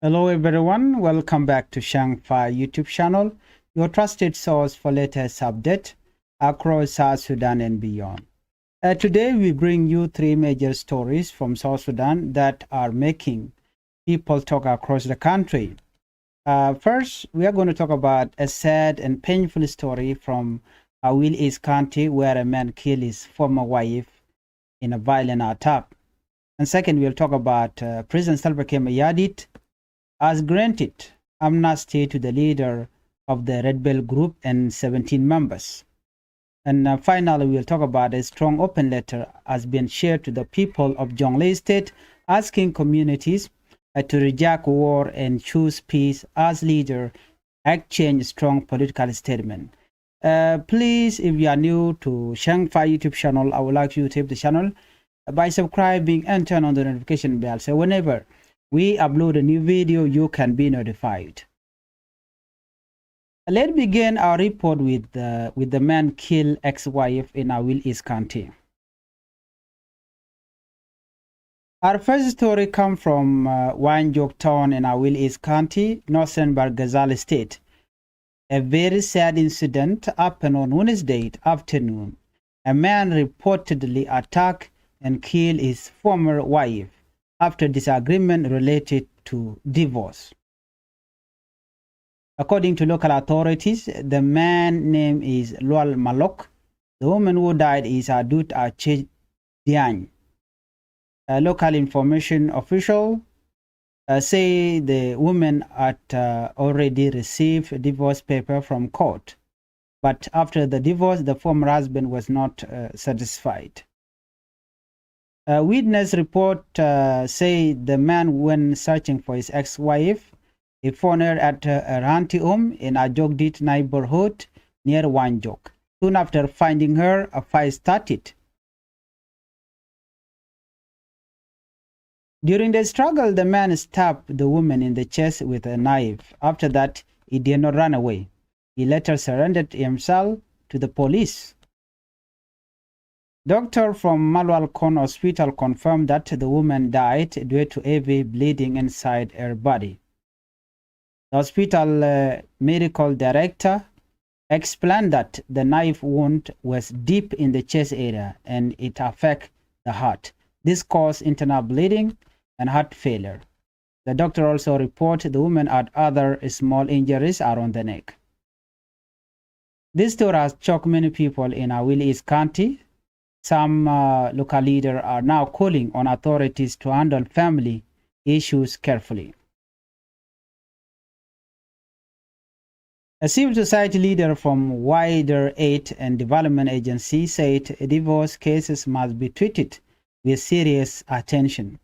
Hello everyone, welcome back to Changfied YouTube channel, your trusted source for latest update across South Sudan and beyond. Today we bring you three major stories from South Sudan that are making people talk across the country. First, we are going to talk about a sad and painful story from Aweil East County where a man killed his former wife in a violent attack. And second, we'll talk about President Salva Kiir Mayardit has granted amnesty to the leader of the Red Bell group and 17 members. And finally, we'll talk about a strong open letter has been shared to the people of Jonglei State, asking communities to reject war and choose peace as leader, exchange strong political statement. Please, if you are new to Changfied YouTube channel, I would like you to tap the channel by subscribing and turn on the notification bell. So whenever we upload a new video, you can be notified. Let's begin our report with the man killed ex-wife in Aweil East County. Our first story comes from Wanjok town in Aweil East County, northern Barghazal State. A very sad incident happened on Wednesday afternoon. A man reportedly attacked and killed his former wife after disagreement related to divorce. According to local authorities, the man's name is Lual Malok. The woman who died is Adut Ache Diagne. A local information official say the woman had already received a divorce paper from court, but after the divorce, the former husband was not satisfied. A witness report say the man, when searching for his ex-wife, he found her at her auntie home in Ajogdit neighborhood near Wanjok. Soon after finding her, a fight started. During the struggle, the man stabbed the woman in the chest with a knife. After that, he did not run away. He later surrendered himself to the police. Doctor from Malwalkon Hospital confirmed that the woman died due to heavy bleeding inside her body. The hospital medical director explained that the knife wound was deep in the chest area and it affected the heart. This caused internal bleeding and heart failure. The doctor also reported the woman had other small injuries around the neck. This story has shocked many people in Aweil East County. Some local leaders are now calling on authorities to handle family issues carefully. A civil society leader from Wider Aid and Development Agency said divorce cases must be treated with serious attention.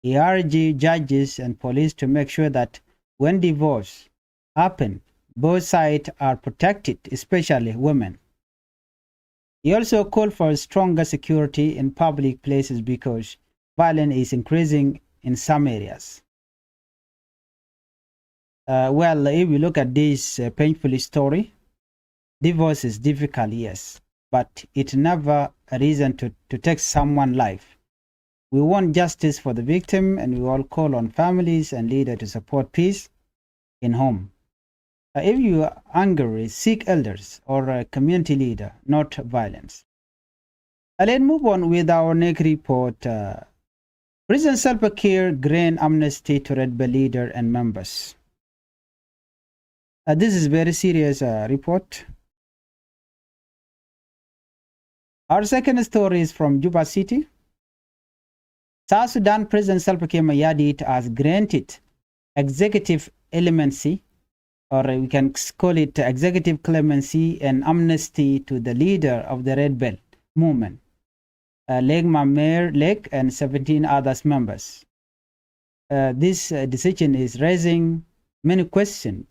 He urged judges and police to make sure that when divorce happens, both sides are protected, especially women. He also called for stronger security in public places because violence is increasing in some areas. Well, if we look at this painful story, divorce is difficult, yes, but it's never a reason to take someone's life. We want justice for the victim, and we all call on families and leaders to support peace in home. If you are angry, seek elders or a community leader, not violence. Let's move on with our next report. President Salva Kiir grant amnesty to Red Bell leader and members. This is very serious report. Our second story is from Juba City. South Sudan President Salva Kiir Mayardit has granted executive clemency, or we can call it executive clemency and amnesty to the leader of the Red Bell movement, Leg Mamer Leg, and 17 other members. This decision is raising many questions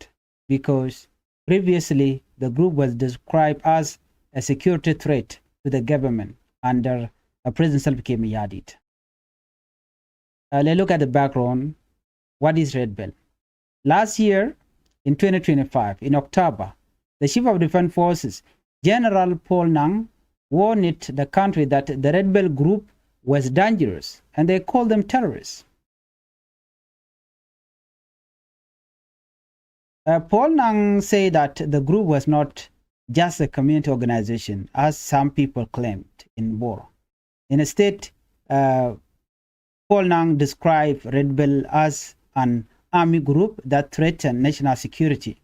because previously the group was described as a security threat to the government under President Salva Kiir Mayardit. Let's look at the background. What is Red Bell? Last year, in 2025, in October, the Chief of Defense Forces, General Paul Nang, warned the country that the Red Bell group was dangerous and they called them terrorists. Paul Nang said that the group was not just a community organization, as some people claimed in Bor. Instead, Paul Nang described Red Bell as an army group that threatened national security.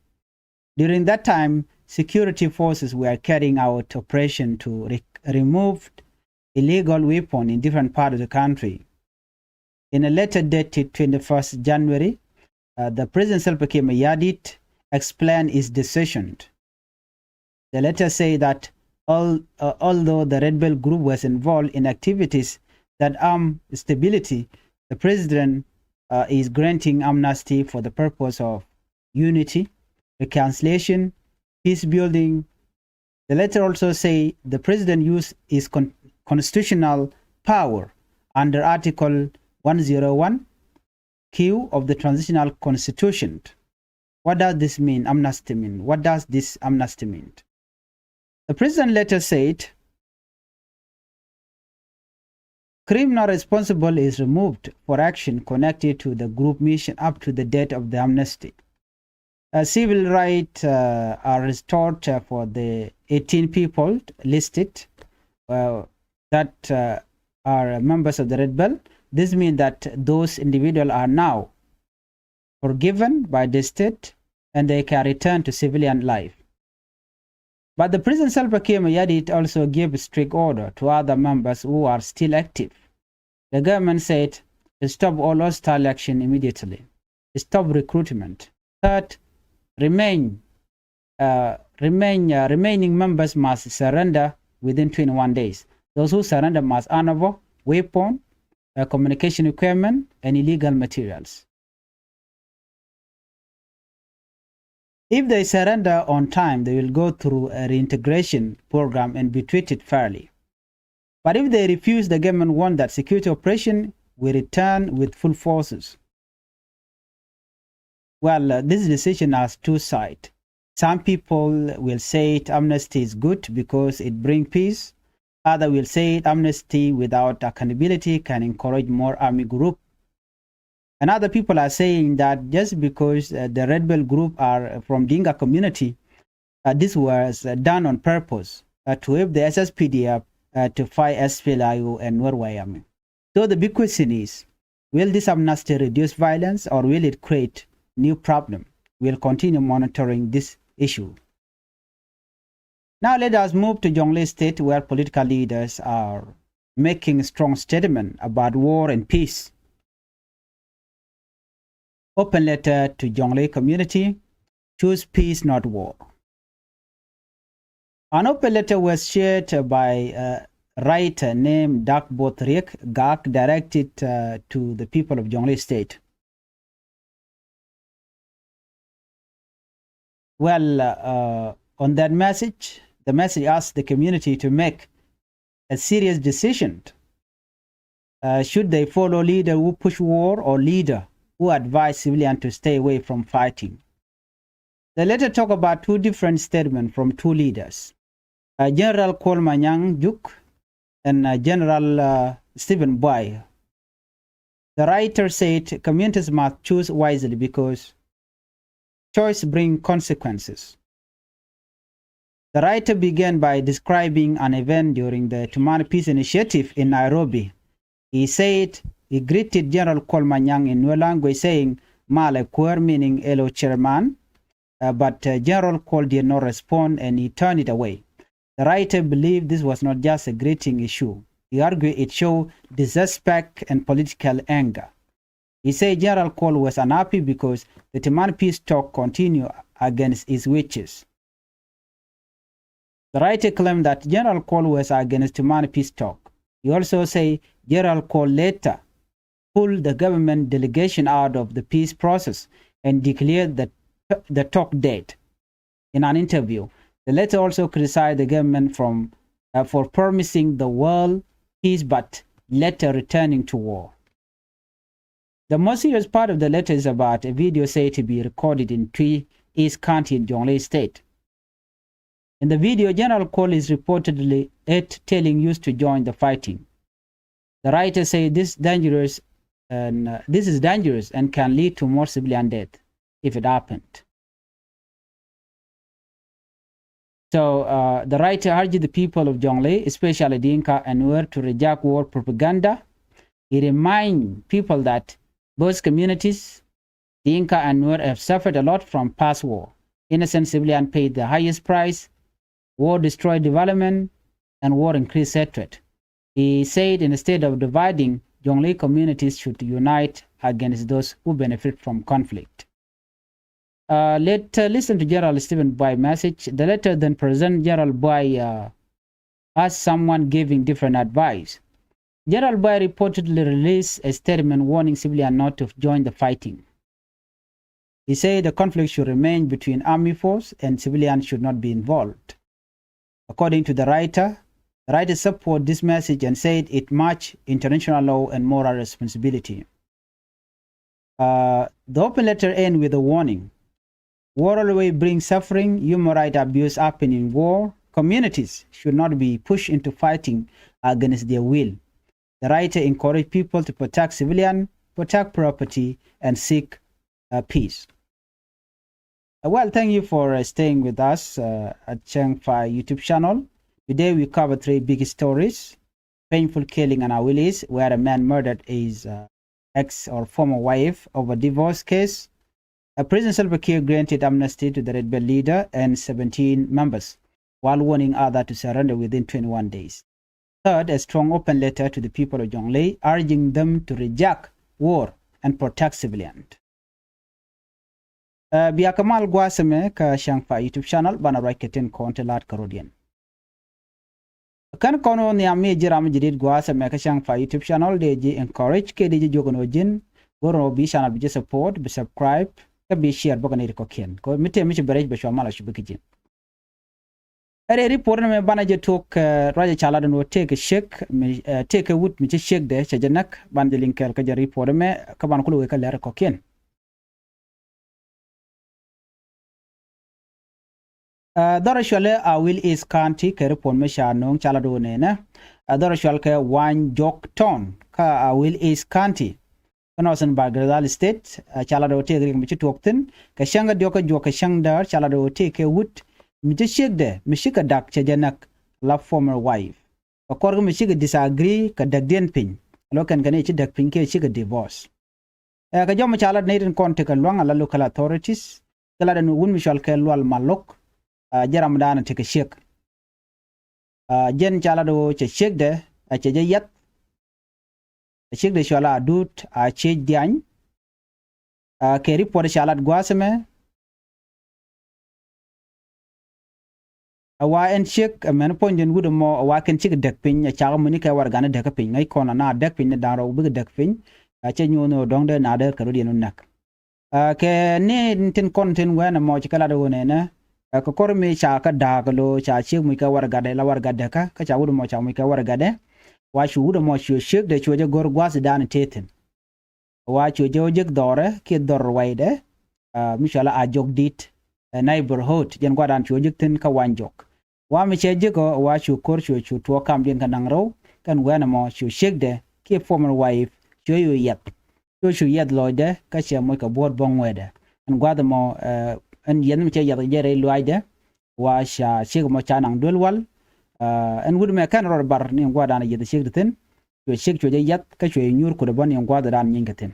During that time, security forces were carrying out operations to remove illegal weapons in different parts of the country. In a letter dated 21st January, the President Salva Kiir Mayardit explained his decision. The letter said that although the Red Bell group was involved in activities that harm stability, the President is granting amnesty for the purpose of unity, reconciliation, peace building. The letter also says the President used his constitutional power under Article 101 Q of the Transitional Constitution. What does this mean? Amnesty mean? What does this amnesty mean? The President letter said criminal responsible is removed for action connected to the group mission up to the date of the amnesty. Civil rights are restored for the 18 people listed that are members of the Red Bell. This means that those individuals are now forgiven by the state and they can return to civilian life. But the President Salva Kiir Mayardit also gave strict order to other members who are still active. The government said to stop all hostile action immediately, stop recruitment. Third, remaining members must surrender within 21 days. Those who surrender must hand over weapons, communication equipment, and illegal materials. If they surrender on time, they will go through a reintegration program and be treated fairly. But if they refuse, the government wants that security operation will return with full forces. Well, this decision has two sides. Some people will say amnesty is good because it brings peace. Others will say amnesty without accountability can encourage more army groups. And other people are saying that just because the Red Bell group are from Dinka community, this was done on purpose to help the SSPDF to fight SPLIO and Norway. So the big question is, will this amnesty reduce violence or will it create new problem? We'll continue monitoring this issue. Now let us move to Jonglei State, where political leaders are making a strong statement about war and peace. Open letter to Jonglei community: choose peace, not war. An open letter was shared by a writer named Dak Botriek Gak, directed to the people of Jonglei State. Well, on that message, the message asked the community to make a serious decision. Should they follow leader who push war or leader who advise civilians to stay away from fighting? The letter talk about two different statements from two leaders, General Kolmanyang Juk and General Stephen Boy. The writer said communities must choose wisely because choice brings consequences. The writer began by describing an event during the Tumani Peace Initiative in Nairobi. He said he greeted General Kolmanyang in Nuer language saying Male Kwer, meaning hello chairman, but General Kol did not respond and he turned it away. The writer believed this was not just a greeting issue. He argued it showed disrespect and political anger. He said General Kol was unhappy because the Tumani peace talk continued against his wishes. The writer claimed that General Kol was against Tumani peace talk. He also said General Kol later pulled the government delegation out of the peace process and declared the talk dead. In an interview, the letter also criticized the government for promising the world peace but later returning to war. The most serious part of the letter is about a video said to be recorded in Twi East County in Jonglei State. In the video, General Kol is reportedly telling youth to join the fighting. The writer said this is dangerous and can lead to more civilian death if it happened. So the writer urged the people of Jonglei, especially Dinka and Nuer, to reject war propaganda. He reminds people that both communities, Dinka and Nuer, have suffered a lot from past war. Innocent civilians paid the highest price. War destroyed development, and war increased hatred. He said instead of dividing, Jonglei communities should unite against those who benefit from conflict. Let's listen to General Stephen Boy's message. The letter then presents General Boy as someone giving different advice. General Boy reportedly released a statement warning civilians not to join the fighting. He said the conflict should remain between army force and civilians should not be involved. According to the writer supported this message and said it matched international law and moral responsibility. The open letter ends with a warning. War always brings suffering. Human rights abuse happen in war. Communities should not be pushed into fighting against their will. The writer encouraged people to protect civilians, protect property, and seek peace. Well, thank you for staying with us at Changfied YouTube channel. Today we cover three big stories. Painful killing in Aweil, where a man murdered his ex or former wife over divorce case. President Salva Kiir granted amnesty to the Red Belt leader and 17 members, while warning others to surrender within 21 days. Third, a strong open letter to the people of Jonglei, urging them to reject war and protect civilians. Biya kamal gwasame ka Changfied YouTube channel bana raiketin kontelat karodian. Kan kono ni ami jiram jidid gwasame ka Changfied YouTube channel deji encourage ke deji jogono jin goro bi channel bi support bi subscribe ka bi share bogani ko ken ko mite mi berej be shomala shubiki. Ere report me bana je tok raja chala no take a shake take a wood mi shake de chajanak ban de linker ka je report me ka ban kulu ka lere ko ken. Dorashwale Aweil is County ke report me sha nong chala do ne na dorashwal ke wan jok ton ka Aweil is County kanosan Jonglei State chala do te gring mi tokten ka shanga dio ka joka shangdar chala do te ke wood mi shake de mi shika dak chajanak la former wife ka korgo mi shika disagree ka dak den pin lokan kane chi dak pin ke shika divorce ka jom chala ne den konte ka longa la local authorities kala den wun mi shal ke lwal malok jaram dana take shek jen chala do che shek de a che yat shek de shala dut a che dian ke report shalat gwasame awa en shek men ponjen gudo mo awa ken chik dek pin a chaga muni ka war gana dek pin ngai kona na dek pin da ro big dek pin a che nyono dong de na de karodi no nak ke ne tin konten wana mo chikala do ne na ko kormi cha ka daglo cha chi mu ka war gade la war gade ka cha wudo mo cha mu ka war gade wa shu wudo mo shu shek de choje gor gwas dan teten wa choje ojek dore ke dor waide mishala a jog dit neighborhood jen gwadan choje tin ka wanjok wa mi cheje ko wa shu kor shu to kam den ka nangro kan wana mo shu shek de ke former wife choyo yet shu yet loide ka che mo ka bod bong wede an gwada mo en yen mi che yada jere luaide wa sha shig mo chanang dulwal en wud me kan ror bar ni gwada na yede shig tin to shig cho yat ka cho nyur ko bon ni gwada dan nyingatin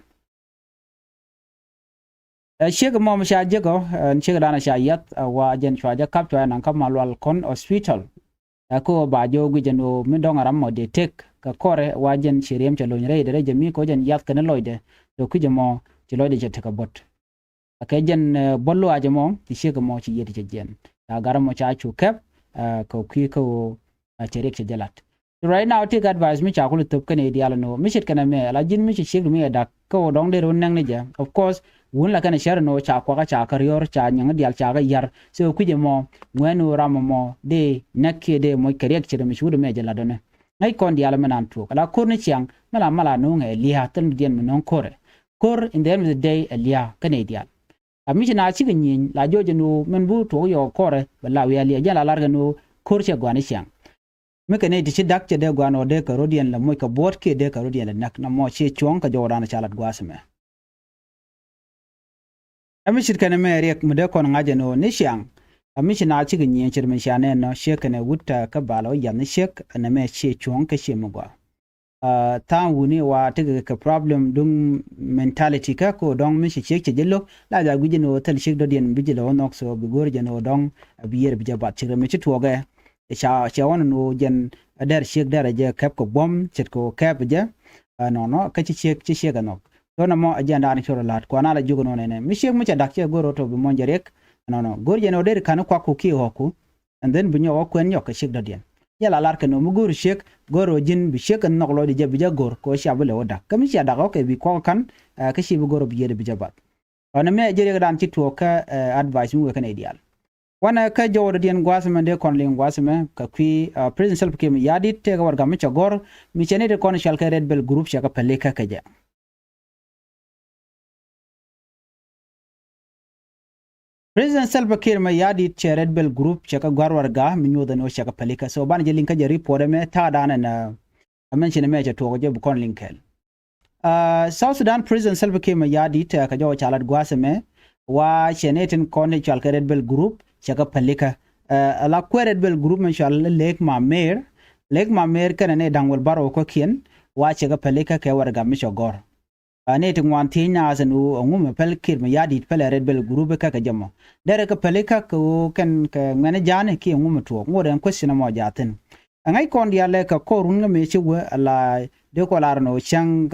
shig mo sha jego en shig dana sha yat wa jen chwa ja kap to nan kam malwal kon hospital ko ba jo gu jeno mi dongaram mo de tek ka kore wa jen chirem cho lo nyre de jemi ko jen yat kan loide to ku jemo ti loide je tek bot akajen bollo aje mo ti shega mo ci yedi jen ta garam mo cha chu kep ko ki ko cherek ci jalat right now take advice mi cha ko top kane diala no mi shit kana me la jin mi ci sheg mi da ko dong de ron nang ne ja of course won la kana share no cha ko ka cha kar yor cha nyang dial cha ga yar so ku je mo ngwenu ram mo de nakke de mo kerek ci mi shudo me jala do ne ngai kon diala menan tu kala kur ni chiang mala no nge liha tan dien mi non kore kor in the end of the day liha kane dial amishi na chi nyin la joje no men bu to yo kore bala wi ali jala larga no korche gwani chiang me kane ti dak che de gwano de ka rodien la mo ka bot ke de ka rodien la nak na mo che chong ka jodana chalat gwasme amishi kana me rek mu de kon ngaje no ni chiang Mishina chi nyi chir mishane no shek ne wutta ka balo yan shek na me che chuang ka she mugwa ta wuni wa tiga ka problem dung mentality ka ko dong mishi shek che jello la da guji no tel shek do dien bijilo nok so bi gor jeno dong biyer bi jabat chir me chi tuoge cha won no jen der shek der je kap ko bom chet ko kap je no ka chi shek nok to na mo ajanda ni choro lat ko na la jugo no ne mi shek mu cha dak che goro to bi mon jerek no gor jeno der kan ko ku ki hoku and then bunyo ko en yok shek do dien yala lar kan mu gor shek goro jin bi shek an noklo di je bi jagor ko shabule oda kami sha da ko bi ko kan ka shi bi goro bi yede bi jabat ona me jere dan ci to ka advice mu kan ideal wana ka jawdo dien gwasme de kon ling gwasme ka kwi president self kim yadit te ga warga mi chagor mi chene de kon shal ka red bell group shaka peleka ka ja President Salva Kiir ma yadi che Red Bell Group chaka gwarwarga minyoda no chaka palika so ban je linka je report me ta dana na mention me je to je bu kon linkel South Sudan President Salva Kiir ma yadi te ka jo chalat gwasme wa chenetin kon chalka Red Bell Group chaka palika ala ko Red Bell Group men shal lek ma mer kana ne dangwal baro ko kien wa chaka palika ke warga mi chogor ne ti ngwan ti nya san u ngum pel Kiir ma yadi pel Red Bell Group ka jamo dere ka pelika ko kan ka ngane jane ki ngum to ngoden question mo jaten ngai kon dia le ka ko run me chi we ala de ko lar no chang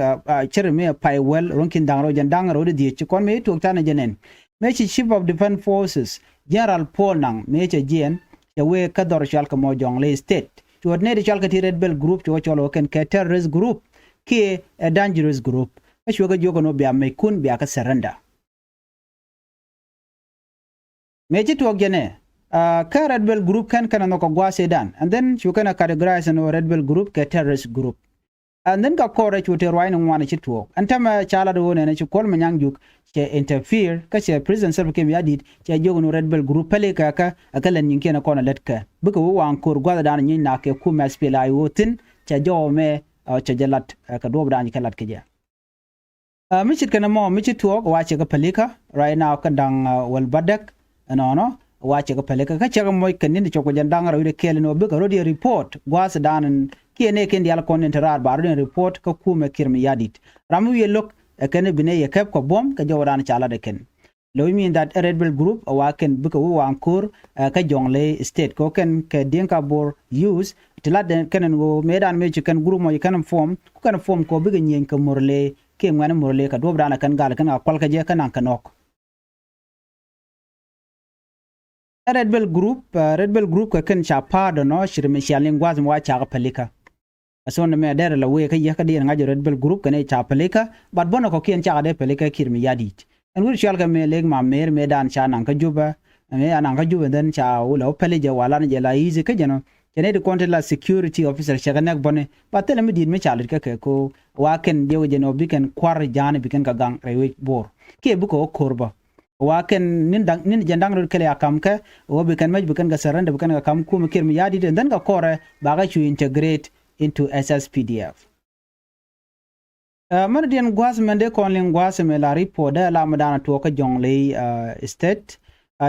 chere me pai well ronkin dangro jan dangro de chi kon me to tane jenen me chi chief of defense forces general Paul nang me che jen ya we ka dor chal ka mo Jonglei State to ne de chal ka ti Red Bell Group to cholo ken ka terrorist group ki a dangerous group Shuga jogo no bia me kun bia ka surrender. Meji to gene ka Red Bell Group kan no ko gwa sedan and then shuka na categorize no Red Bell Group ka terrorist group. And then ka kore chute rwai no wana chitwo. Antama chala do ne chi kol manyang juk che interfere ka che president Salva Kiir yadit che jogo no Red Bell Group pele ka akala nyinke na kona letka. Buka wo an kur gwa da nyin na ke ku ma spela yotin che jo me che jalat ka do bra nyi kalat ke ja. Michit kana mo michit tuok wache ka pelika right now kandang wal badak no wache ka pelika ka chaga moy kanin choko jandang ro de kele no be ka ro report gwas danan kiene ken dial kon interar ba ro report ka kuma kirmi yadit ramu ye lok kene bine ye kep ko bom ka jawran chala de ken lo mean that Red Bell Group awaken buka wo ankur ka Jonglei State ko ken ka denka bor use tilad ken go medan me chikan group mo kan form ko biga nyen ka morle ke ngwana morle ka dobra na kan gal kan akwal ka je kan kanok Red Bell Group ka kan chapa do no shirme shalin gwaz mo cha ka pelika ason me der la we ka ye ka dir ngajo Red Bell Group kan cha pelika bad bono ko kien cha de pelika kirmi yadit en wur shal ka me leg ma mer medan cha nan ka juba me anan ka juba den cha ulo pelije wala na je la easy ka jeno kene de konte la security officer shaganak bone patele mi din me chalit ka ko waken jewo jeno biken kwar jane biken ka gang rewe bor ke buko korba waken nin jandang ro kele akam ka o biken maj biken ga saranda biken ga kam ku mikir mi yadi den ga kore baga chu integrate into SSPDF man dien gwas mende konling gwas me la ripoda la madana to ka Jonglei State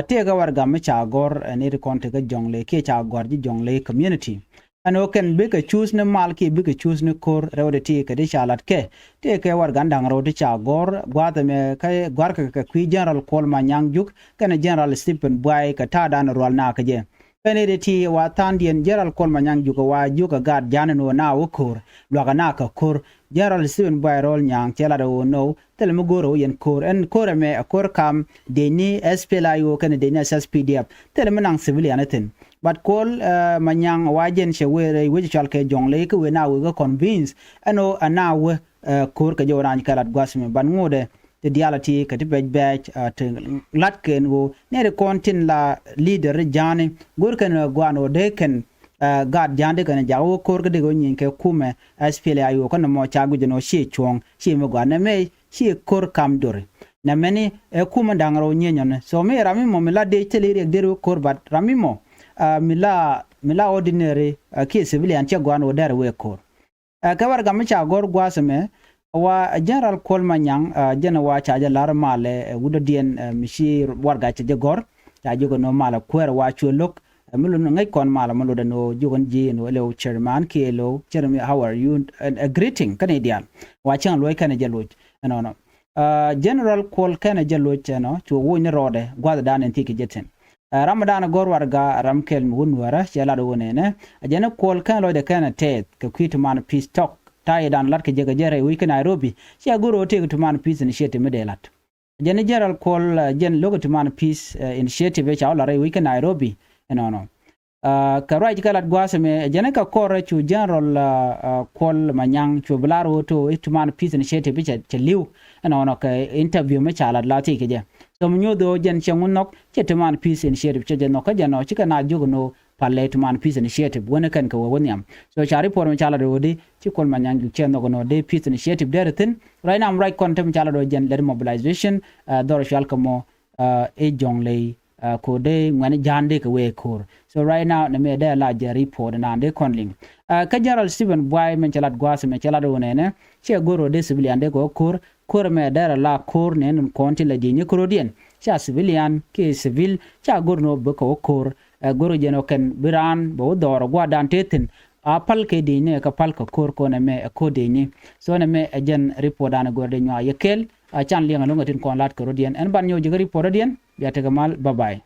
te ga warga me chagor ne ri konte ga Jonglei ke chagor ji Jonglei community ano ken bika choose ne mal ki bika choose ne kor rewde ti ka de chalat ke te ke warga ndang rewde chagor gwada me ka gwar ka kwi general kol ma nyang juk kana general Stephen Boy ka ta dan rol na ka je kene de ti wa tandien general kol ma nyang juk wa juk ga janano na wo kor loga na ka kor general Stephen Boy rol nyang tela do no tel mo goro yen kor en kor me kor kam de ni SPLIO kana de ni SSPDF tel mo nang civilian ten but call manyang wajen shewere which shall ke Jonglei ke we na we convince ano anawe kor ka joran kalat gwasme ban ngode the diality ka tibej batch latken go ne de kontin la leader jani gor kan gwano de ken god jande kan jawo kor ka de go nyin ke kume SPLA ayo kan mo chagu jeno shi chong shi mo gwana me shi kor kam dore na meni kuma dangro nyenyon so me rami mo mela de teleri de kor bat rami mo mila ordinary ki civilian che gwano der we kor ka war gam cha gor gwasme wa general kolmanyang jena wa cha lar male wudo dien mishi warga che gor cha jogo no mala kwer wa chuluk mulu ngai kon mala mulu da no jogon ji no lo chairman ki lo chairman how are you and a greeting canadian wa chang loy kana jaluj no general call kana jaluj no chu wo ni rode gwada dan en tiki jeten ramadan gor warga ramkel mun wara chala do ne ajena call kana lo de kana tet ka kwit man peace talk tai dan lat ke jega jere wi kana Nairobi sia goro te to man peace initiative medelat ajena general call gen logo to man peace initiative cha la wi kana Nairobi no ka right kala gwaseme ajena ka kore chu general call manyang chu blaro to to man peace initiative cha liu no ka interview me cha la lati ke je so mnyo do jen changun nok che to man peace initiative che je no ka jeno chika na jogono palle to man peace initiative wona kan ka wonyam so chari por me chala do di chi kol manyang ju chen no de peace initiative there tin right now right content chala do jen lead mobilization dor shal kamo e jonglei ko de ngani jande ka we kor so right now ne me de la je report na de konling ka general Stephen Boy men chala gwas me chala do ne che goro de civilian de ko kor me de la kor ne nun konti la je ni korodien cha civilian ke civil cha gorno be ko kor goro jeno ken biran bo dor gwa dan tetin apal ke de ne ka pal ka kor ko ne me ko de ni so ne me ajen report dan gorde nya yekel chan lianga lunga tin kon lat korodien en ban nyo je report dien ya te gamal bye bye